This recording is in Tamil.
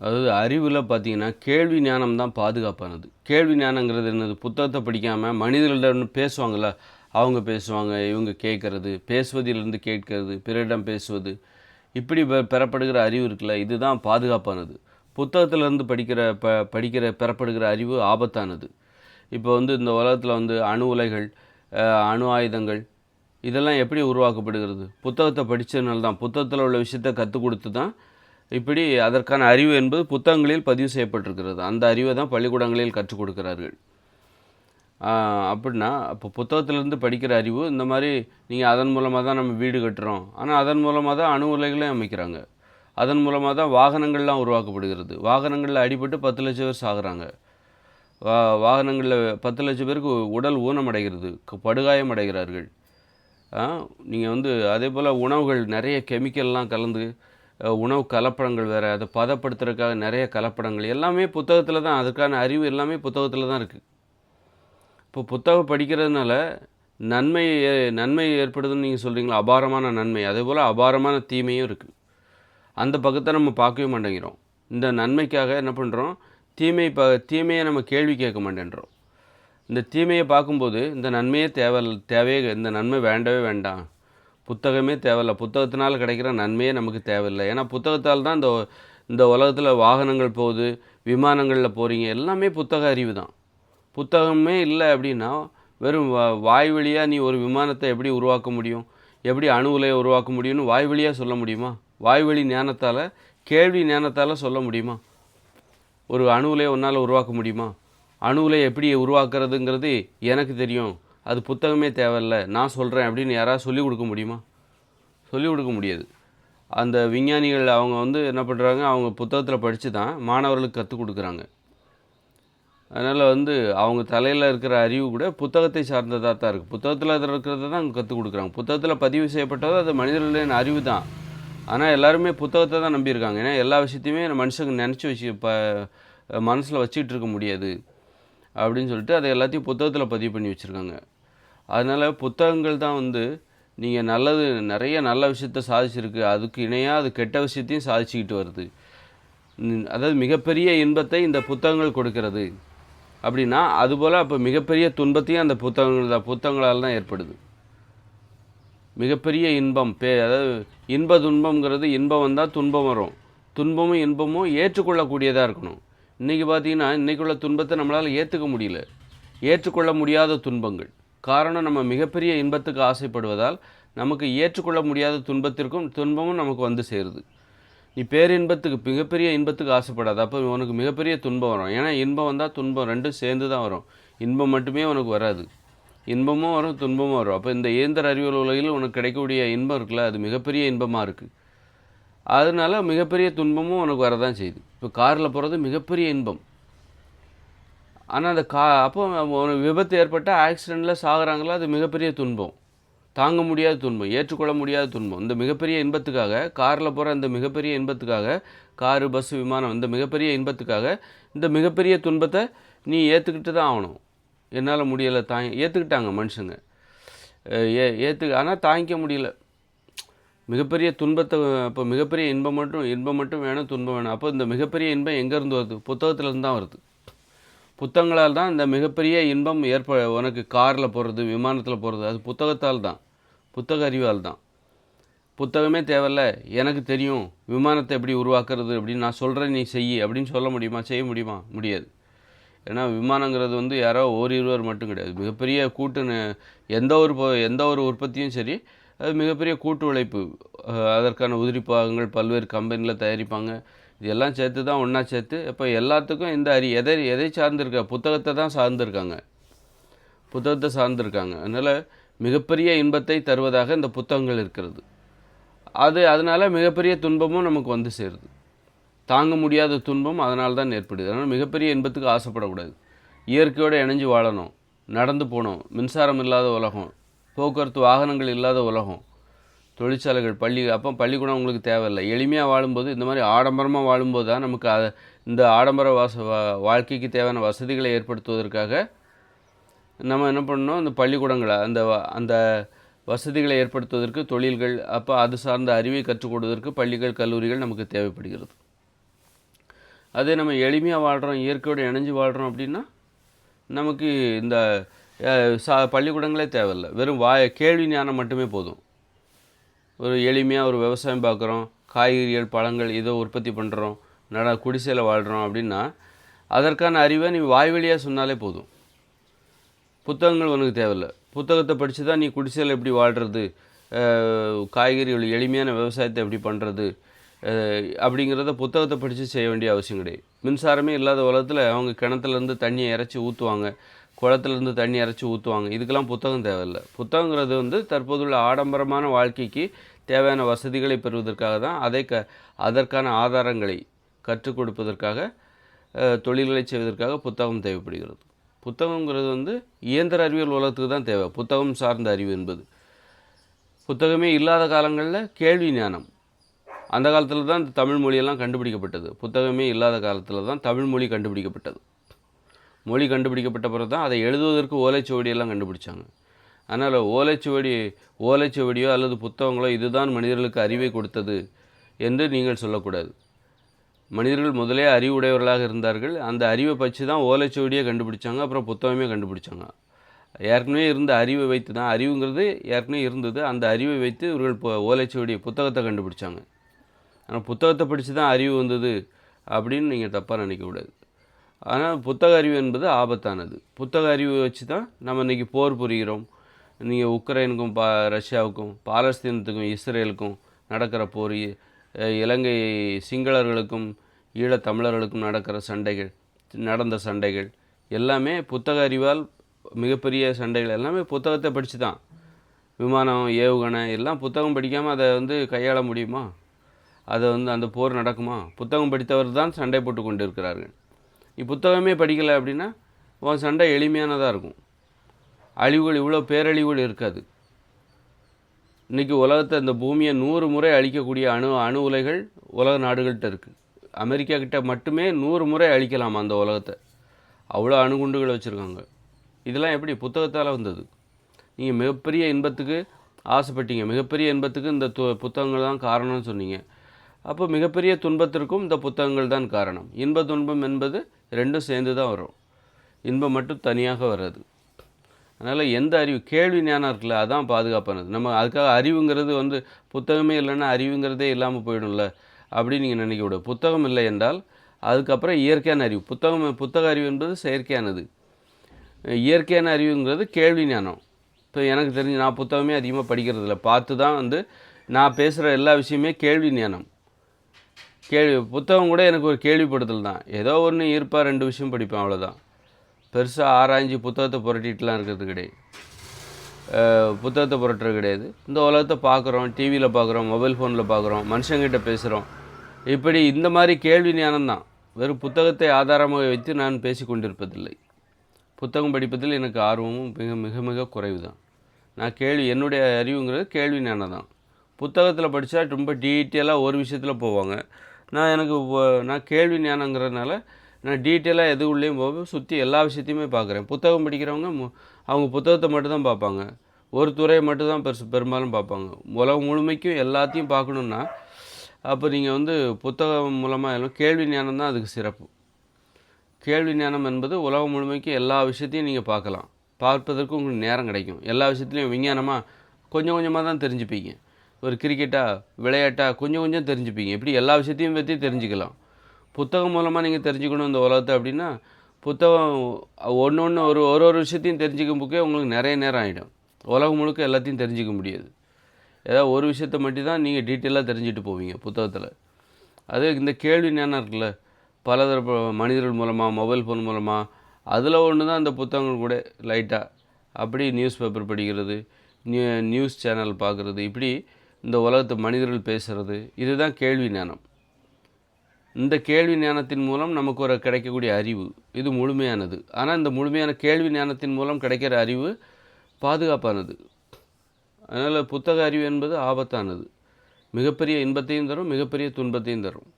அதாவது அறிவில் பார்த்தீங்கன்னா, கேள்வி ஞானம் தான் பாதுகாப்பானது. கேள்வி ஞானங்கிறது என்னது? புத்தகத்த படிக்காம மனிதர்களிடம் பேசுவாங்கல்ல, அவங்க பேசுவாங்க, இவங்க கேட்கறது, பேசுவதிலிருந்து கேட்கிறது, பிறரிடம் பேசுவது, இப்படி பெறப்படுகிற அறிவு இருக்குல்ல, இதுதான் பாதுகாப்பானது. புத்தகத்திலிருந்து படிக்கிற பெறப்படுகிற அறிவு ஆபத்தானது. இப்போ இந்த உலகத்தில் அணு உலைகள், அணு ஆயுதங்கள் இதெல்லாம் எப்படி உருவாக்கப்படுகிறது? புத்தகத்தை படித்ததுனால தான். புத்தகத்தில் உள்ள விஷயத்தை கற்றுக் கொடுத்து தான் இப்படி அதற்கான அறிவு என்பது புத்தகங்களில் பதிவு செய்யப்பட்டிருக்கிறது. அந்த அறிவை தான் பள்ளிக்கூடங்களில் கற்றுக் கொடுக்கிறார்கள். அப்படின்னா அப்போ புத்தகத்திலேருந்து படிக்கிற அறிவு இந்த மாதிரி நீங்கள் அதன் மூலமாக தான் நம்ம வீடு கட்டுறோம். ஆனால் அதன் மூலமாக தான் அணு உலைகளையும் அமைக்கிறாங்க. அதன் மூலமாக தான் வாகனங்கள்லாம் உருவாக்கப்படுகிறது. வாகனங்களில் அடிபட்டு 10,00,000 பேர் சாகுறாங்க. வாகனங்களில் 10,00,000 பேருக்கு உடல் ஊனமடைகிறது, படுகாயம் அடைகிறார்கள். நீங்கள் அதே போல் உணவுகள் நிறைய கெமிக்கல்லாம் கலந்து உணவு கலப்படங்கள் வேறு, அதை பதப்படுத்துறதுக்காக நிறைய கலப்படங்கள் எல்லாமே புத்தகத்தில் தான். அதுக்கான அறிவு எல்லாமே புத்தகத்தில் தான் இருக்குது. இப்போ புத்தகம் படிக்கிறதுனால நன்மை ஏற்படுதுன்னு நீங்கள் சொல்கிறீங்களா? அபாரமான நன்மை. அதே போல் அபாரமான தீமையும் இருக்குது. அந்த பக்கத்தை நம்ம பார்க்கவே மாட்டேங்கிறோம். இந்த நன்மைக்காக என்ன பண்ணுறோம்? தீமையை நம்ம கேள்வி கேட்க மாட்டேன்றோம். இந்த தீமையை பார்க்கும்போது இந்த நன்மையே தேவையே இந்த நன்மை வேண்டவே வேண்டாம், புத்தகமே தேவையில்லை, புத்தகத்தினால் கிடைக்கிற நன்மையே நமக்கு தேவையில்லை. ஏன்னா புத்தகத்தால் தான் இந்த உலகத்தில் வாகனங்கள் போகுது, விமானங்களில் போகிறீங்க, எல்லாமே புத்தக அறிவு தான். புத்தகமே இல்லை அப்படின்னா வெறும் வாய் வழியாக நீ ஒரு விமானத்தை எப்படி உருவாக்க முடியும், எப்படி அணு உலையை உருவாக்க முடியும்னு வாய் வழியாக சொல்ல முடியுமா? வாய்வழி ஞானத்தால், கேள்வி ஞானத்தால் சொல்ல முடியுமா? ஒரு அணு உலையை உன்னால் உருவாக்க முடியுமா? அணு உலையை எப்படி உருவாக்குறதுங்கிறது எனக்கு தெரியும், அது புத்தகமே தேவையில்லை, நான் சொல்கிறேன் அப்படின்னு யாராவது சொல்லிக் கொடுக்க முடியுமா? சொல்லிக் கொடுக்க முடியாது. அந்த விஞ்ஞானிகள் அவங்க என்ன பண்ணுறாங்க, அவங்க புத்தகத்தில் படித்து தான் மாணவர்களுக்கு கற்றுக் கொடுக்குறாங்க. அதனால் அவங்க தலையில் இருக்கிற அறிவு கூட புத்தகத்தை சார்ந்ததாக தான் இருக்குது. புத்தகத்தில் இருக்கிறத தான் அவங்க கற்றுக் கொடுக்குறாங்க. புத்தகத்தில் பதிவு செய்யப்பட்டதோ அது மனிதர்களின் அறிவு தான். ஆனால் எல்லாருமே புத்தகத்தை தான் நம்பியிருக்காங்க. ஏன்னா எல்லா விஷயத்தையுமே மனுஷங்க நினச்சி மனசில் வச்சுக்கிட்டு இருக்க முடியாது அப்படின்னு சொல்லிட்டு அதை எல்லாத்தையும் புத்தகத்தில் பதிவு பண்ணி வச்சுருக்காங்க. அதனால் புத்தகங்கள் தான் நீங்கள் நிறைய நல்ல விஷயத்த சாதிச்சிருக்கு, அதுக்கு இணையாக அது கெட்ட விஷயத்தையும் சாதிச்சுக்கிட்டு வருது. அதாவது மிகப்பெரிய இன்பத்தை இந்த புத்தகங்கள் கொடுக்கிறது அப்படின்னா, அதுபோல் அப்போ மிகப்பெரிய துன்பத்தையும் அந்த புத்தகங்களால் தான் ஏற்படுது. மிகப்பெரிய இன்பம் அதாவது இன்ப துன்பங்கிறது, இன்பம் வந்தால் துன்பம் வரும், துன்பமும் இன்பமும் ஏற்றுக்கொள்ளக்கூடியதாக இருக்கணும். இன்றைக்கி பார்த்திங்கன்னா இன்றைக்குள்ள துன்பத்தை நம்மளால் ஏற்றுக்க முடியல, ஏற்றுக்கொள்ள முடியாத துன்பங்கள். காரணம், நம்ம மிகப்பெரிய இன்பத்துக்கு ஆசைப்படுவதால் நமக்கு ஏற்றுக்கொள்ள முடியாத துன்பமும் நமக்கு சேருது. நீ மிகப்பெரிய இன்பத்துக்கு ஆசைப்படாது, அப்போ உனக்கு மிகப்பெரிய துன்பம் வரும். ஏன்னா இன்பம் வந்தால் துன்பம் ரெண்டும் சேர்ந்து தான் வரும். இன்பம் மட்டுமே உனக்கு வராது, இன்பமும் வரும், துன்பமும் வரும். அப்போ இந்த இயந்திர அறிவியல் உலகில் உனக்கு கிடைக்கக்கூடிய இன்பம் இருக்குல்ல, அது மிகப்பெரிய இன்பமாக இருக்குது. அதனால மிகப்பெரிய துன்பமும் உனக்கு வரதான் செய்யுது. இப்போ காரில் போகிறது மிகப்பெரிய இன்பம். ஆனால் அந்த அப்போ ஒரு விபத்து ஏற்பட்டால் ஆக்சிடெண்ட்டில் சாகுறாங்களா, அது மிகப்பெரிய துன்பம், தாங்க முடியாத துன்பம், ஏற்றுக்கொள்ள முடியாத துன்பம். இந்த மிகப்பெரிய இன்பத்துக்காக, காரில் போகிற இந்த மிகப்பெரிய இன்பத்துக்காக, காரு, பஸ்ஸு, விமானம், இந்த மிகப்பெரிய இன்பத்துக்காக இந்த மிகப்பெரிய துன்பத்தை நீ ஏற்றுக்கிட்டு தான் ஆகணும். என்னால் முடியலை, ஏற்றுக்கிட்டாங்க மனுஷங்க, ஆனால் தாங்கிக்க முடியல மிகப்பெரிய துன்பத்தை. அப்போ மிகப்பெரிய இன்பம் மட்டும் வேணும், துன்பம் வேணும். அப்போ இந்த மிகப்பெரிய இன்பம் எங்கேருந்து வருது? புத்தகத்துலேருந்து தான் வருது. புத்தகங்களால் தான் இந்த மிகப்பெரிய இன்பம் உனக்கு காரில் போகிறது, விமானத்தில் போகிறது, அது புத்தகத்தால் தான், புத்தக அறிவால் தான். புத்தகமே தேவையில்ல, எனக்கு தெரியும் விமானத்தை எப்படி உருவாக்குறது அப்படின்னு நான் சொல்கிறேன், நீ செய் அப்படின்னு சொல்ல முடியுமா? செய்ய முடியுமா? முடியாது. ஏன்னா விமானங்கிறது யாரோ இருவர் மட்டும் கிடையாது, மிகப்பெரிய எந்த ஒரு உற்பத்தியும் சரி, அது மிகப்பெரிய கூட்டு உழைப்பு. அதற்கான உதிரி பாகங்கள் பல்வேறு கம்பெனியில் தயாரிப்பாங்க. இது எல்லாம் சேர்த்து தான் ஒன்றா சேர்த்து. இப்போ எல்லாத்துக்கும் இந்த எதை சார்ந்திருக்க? புத்தகத்தை தான் சார்ந்திருக்காங்க, புத்தகத்தை சார்ந்திருக்காங்க. அதனால் மிகப்பெரிய இன்பத்தை தருவதாக இந்த புத்தகங்கள் இருக்கிறது. அதனால் மிகப்பெரிய துன்பமும் நமக்கு சேருது. தாங்க முடியாத துன்பம் அதனால் தான் ஏற்படுது. அதனால் மிகப்பெரிய இன்பத்துக்கு ஆசைப்படக்கூடாது. இயற்கையோடு இணைஞ்சு வாழணும், நடந்து போகணும். மின்சாரம் இல்லாத உலகம், போக்குவரத்து வாகனங்கள் இல்லாத உலகம், தொழிற்சாலைகள், பள்ளிக்கூடம் உங்களுக்கு தேவையில்லை. எளிமையாக வாழும்போது, இந்த மாதிரி ஆடம்பரமாக வாழும்போது தான் நமக்கு இந்த ஆடம்பர வாழ்க்கைக்கு தேவையான வசதிகளை ஏற்படுத்துவதற்காக நம்ம என்ன பண்ணணும், இந்த பள்ளிக்கூடங்களை அந்த வசதிகளை ஏற்படுத்துவதற்கு தொழில்கள், அப்போ அது சார்ந்த அறிவை கற்றுக் கொடுவதற்கு பள்ளிகள், கல்லூரிகள் நமக்கு தேவைப்படுகிறது. அதே நம்ம எளிமையாக வாழ்கிறோம், இயற்கையோடு இணைஞ்சு வாழ்கிறோம் அப்படின்னா நமக்கு இந்த பள்ளிக்கூடங்களே தேவையில்லை. வெறும் கேள்வி ஞானம் மட்டுமே போதும். ஒரு எளிமையாக ஒரு விவசாயம் பார்க்குறோம், காய்கறிகள் பழங்கள் ஏதோ உற்பத்தி பண்ணுறோம், குடிசையில் வாழ்கிறோம் அப்படின்னா அதற்கான அறிவை நீ வாய் வழியாக சொன்னாலே போதும். புத்தகங்கள் உனக்கு தேவையில்லை. புத்தகத்தை படித்து தான் நீ குடிசையில் எப்படி வாழ்கிறது, காய்கறிகள் எளிமையான விவசாயத்தை எப்படி பண்ணுறது அப்படிங்கிறத புத்தகத்தை படித்து செய்ய வேண்டிய அவசியம் கிடையாது. மின்சாரமே இல்லாத உலகத்தில் அவங்க கிணத்துலேருந்து தண்ணியை இறச்சி ஊற்றுவாங்க, குளத்துலேருந்து தண்ணி இறச்சி ஊற்றுவாங்க. இதுக்கெல்லாம் புத்தகம் தேவையில்லை. புத்தகங்கிறது தற்போதுள்ள ஆடம்பரமான வாழ்க்கைக்கு தேவையான வசதிகளை பெறுவதற்காக தான் அதற்கான ஆதாரங்களை கற்றுக் கொடுப்பதற்காக, தொழில்களை செய்வதற்காக புத்தகம் தேவைப்படுகிறது. புத்தகங்கிறது இயந்திர அறிவியல் உலகத்துக்கு தான் தேவை. புத்தகம் சார்ந்த அறிவு என்பது புத்தகமே இல்லாத காலங்களில் கேள்வி ஞானம். அந்த காலத்தில் தான் தமிழ் மொழியெல்லாம் கண்டுபிடிக்கப்பட்டது. புத்தகமே இல்லாத காலத்தில் தான் தமிழ் மொழி கண்டுபிடிக்கப்பட்டது. மொழி கண்டுபிடிக்கப்பட்ட பிறகு தான் அதை எழுதுவதற்கு ஓலைச்சுவடியெல்லாம் கண்டுபிடிச்சாங்க. அதனால் ஓலைச்சுவடியோ அல்லது புத்தகங்களோ இதுதான் மனிதர்களுக்கு அறிவை கொடுத்தது என்று நீங்கள் சொல்லக்கூடாது. மனிதர்கள் முதலே அறிவுடையவர்களாக இருந்தார்கள். அந்த அறிவை பற்றி தான் ஓலைச்சுவடியை கண்டுபிடிச்சாங்க, அப்புறம் புத்தகமே கண்டுபிடிச்சாங்க. ஏற்கனவே இருந்த அறிவை வைத்து தான், அறிவுங்கிறது ஏற்கனவே இருந்தது, அந்த அறிவை வைத்து இவர்கள் ஓலைச்சுவடி புத்தகத்தை கண்டுபிடிச்சாங்க. ஆனால் புத்தகத்தை படித்து தான் அறிவு வந்தது அப்படின்னு நீங்கள் தப்பாக நினைக்கக்கூடாது. ஆனால் புத்தக அறிவு என்பது ஆபத்தானது. புத்தக அறிவு வச்சு தான் நம்ம இன்றைக்கி போர் புரிகிறோம். நீங்கள் உக்ரைனுக்கும் ரஷ்யாவுக்கும், பாலஸ்தீனத்துக்கும் இஸ்ரேலுக்கும் நடக்கிற போர், இலங்கை சிங்களர்களுக்கும் ஈழத்தமிழர்களுக்கும் நடந்த சண்டைகள் எல்லாமே புத்தக அறிவால் மிகப்பெரிய சண்டைகள் எல்லாமே புத்தகத்தை படித்து தான். விமானம், ஏவுகணை எல்லாம் புத்தகம் படிக்காமல் அதை கையாள முடியுமா? அந்த போர் நடக்குமா? புத்தகம் படித்தவர் தான் சண்டை போட்டு கொண்டு இருக்கிறார்கள். புத்தகமே படிக்கலை அப்படின்னா உன் சண்டை எளிமையானதாக இருக்கும். அழிவுகள், இவ்வளோ பேரழிவுகள் இருக்காது. இன்றைக்கி உலகத்தை, இந்த பூமியை 100 முறை அழிக்கக்கூடிய அணு உலைகள் உலக நாடுகள்கிட்ட இருக்குது. அமெரிக்கா கிட்ட மட்டுமே 100 முறை அழிக்கலாமா அந்த உலகத்தை. அவ்வளோ அணுகுண்டுகள் வச்சுருக்காங்க. இதெல்லாம் எப்படி? புத்தகத்தால் வந்தது. நீங்கள் மிகப்பெரிய இன்பத்துக்கு ஆசைப்பட்டீங்க, மிகப்பெரிய இன்பத்துக்கு இந்த புத்தகங்கள் தான் காரணம்னு சொன்னீங்க. அப்போ மிகப்பெரிய துன்பத்திற்கும் இந்த புத்தகங்கள் தான் காரணம். இன்ப துன்பம் என்பது ரெண்டும் சேர்ந்து தான் வரும். இன்பம் மட்டும் தனியாக வராது. அதனால் எந்த அறிவு, கேள்வி ஞானம் இருக்குல்ல, அதான் பாதுகாப்பானது. நம்ம அதுக்காக அறிவுங்கிறது புத்தகமே இல்லைன்னா அறிவுங்கிறதே இல்லாமல் போயிடும்ல அப்படின்னு நீங்கள் நினைக்கக்கூடாது. புத்தகம் இல்லை என்றால் அதுக்கப்புறம் இயற்கையான அறிவு. புத்தக அறிவு என்பது செயற்கையானது. இயற்கையான அறிவுங்கிறது கேள்வி ஞானம். இப்போ எனக்கு தெரிஞ்சு நான் புத்தகமே அதிகமாக படிக்கிறதில்ல, பார்த்து தான் நான் பேசுகிற எல்லா விஷயமே கேள்வி ஞானம். புத்தகம் கூட எனக்கு ஒரு கேள்விப்படுத்தல் தான். ஏதோ ஒன்று ஈர்ப்பாக 2 விஷயம் படிப்பேன், அவ்வளோதான். பெருசாக ஆராய்ஞ்சு புத்தகத்தை புரட்டிட்டுலாம் இருக்கிறது கிடையாது. புத்தகத்தை புரட்டுறது கிடையாது. இந்த உலகத்தை பார்க்குறோம், டிவியில் பார்க்குறோம், மொபைல் ஃபோனில் பார்க்குறோம், மனுஷங்கிட்ட பேசுகிறோம். இப்படி இந்த மாதிரி கேள்வி ஞானம் தான். வெறும் புத்தகத்தை ஆதாரமாக வைத்து நான் பேசி கொண்டிருப்பதில்லை. புத்தகம் படிப்பதில் எனக்கு ஆர்வமும் மிக மிக மிக குறைவு தான். என்னுடைய அறிவுங்கிறது கேள்வி ஞானம் தான். புத்தகத்தில் படித்தா ரொம்ப டீட்டெயிலாக ஒரு விஷயத்தில் போவாங்க. நான் கேள்வி ஞானங்கிறதுனால நான் டீட்டெயிலாக எது உள்ளேயும் போக சுற்றி எல்லா விஷயத்தையுமே பார்க்குறேன். புத்தகம் படிக்கிறவங்க அவங்க புத்தகத்தை மட்டும்தான் பார்ப்பாங்க, ஒரு துறையை மட்டும்தான் பெரும்பாலும் பார்ப்பாங்க. உலகம் முழுமைக்கும் எல்லாத்தையும் பார்க்கணுன்னா அப்போ நீங்கள் புத்தகம் மூலமாக எல்லாம் கேள்வி ஞானம் தான் அதுக்கு சிறப்பு. கேள்வி ஞானம் என்பது உலகம் முழுமைக்கும் எல்லா விஷயத்தையும் நீங்கள் பார்க்கலாம். பார்ப்பதற்கு உங்களுக்கு நேரம் கிடைக்கும். எல்லா விஷயத்துலையும் விஞ்ஞானமாக கொஞ்சம் கொஞ்சமாக தான் தெரிஞ்சுப்பீங்க. ஒரு கிரிக்கெட்டா, விளையாட்டா கொஞ்சம் கொஞ்சம் தெரிஞ்சுப்பீங்க. இப்படி எல்லா விஷயத்தையும் பற்றி தெரிஞ்சுக்கலாம். புத்தகம் மூலமாக நீங்கள் தெரிஞ்சுக்கணும் இந்த உலகத்தை அப்படின்னா புத்தகம் ஒன்று ஒரு விஷயத்தையும் தெரிஞ்சுக்கும் போக்கே உங்களுக்கு நிறைய நேரம் ஆகிடும். உலகம் முழுக்க எல்லாத்தையும் தெரிஞ்சிக்க முடியாது. ஏதாவது ஒரு விஷயத்தை மட்டும் தான் நீங்கள் டீட்டெயிலாக தெரிஞ்சுட்டு போவீங்க புத்தகத்தில். அதே இந்த கேள்வி ஞானம் இருக்குல்ல, பலதரப்பு மனிதர்கள் மூலமாக, மொபைல் ஃபோன் மூலமாக, அதில் ஒன்று தான் இந்த புத்தகங்கள் கூட லைட்டாக. அப்படி நியூஸ் பேப்பர் படிக்கிறது, நியூஸ் சேனல் பார்க்குறது, இப்படி இந்த உலகத்தை மனிதர்கள் பேசுகிறது, இதுதான் கேள்வி ஞானம். இந்த கேள்வி ஞானத்தின் மூலம் நமக்கு கிடைக்கக்கூடிய அறிவு இது முழுமையானது. ஆனால் இந்த முழுமையான கேள்வி ஞானத்தின் மூலம் கிடைக்கிற அறிவு பாதுகாப்பானது. அதனால் புத்தக அறிவு என்பது ஆபத்தானது. மிகப்பெரிய இன்பத்தையும் தரும், மிகப்பெரிய துன்பத்தையும் தரும்.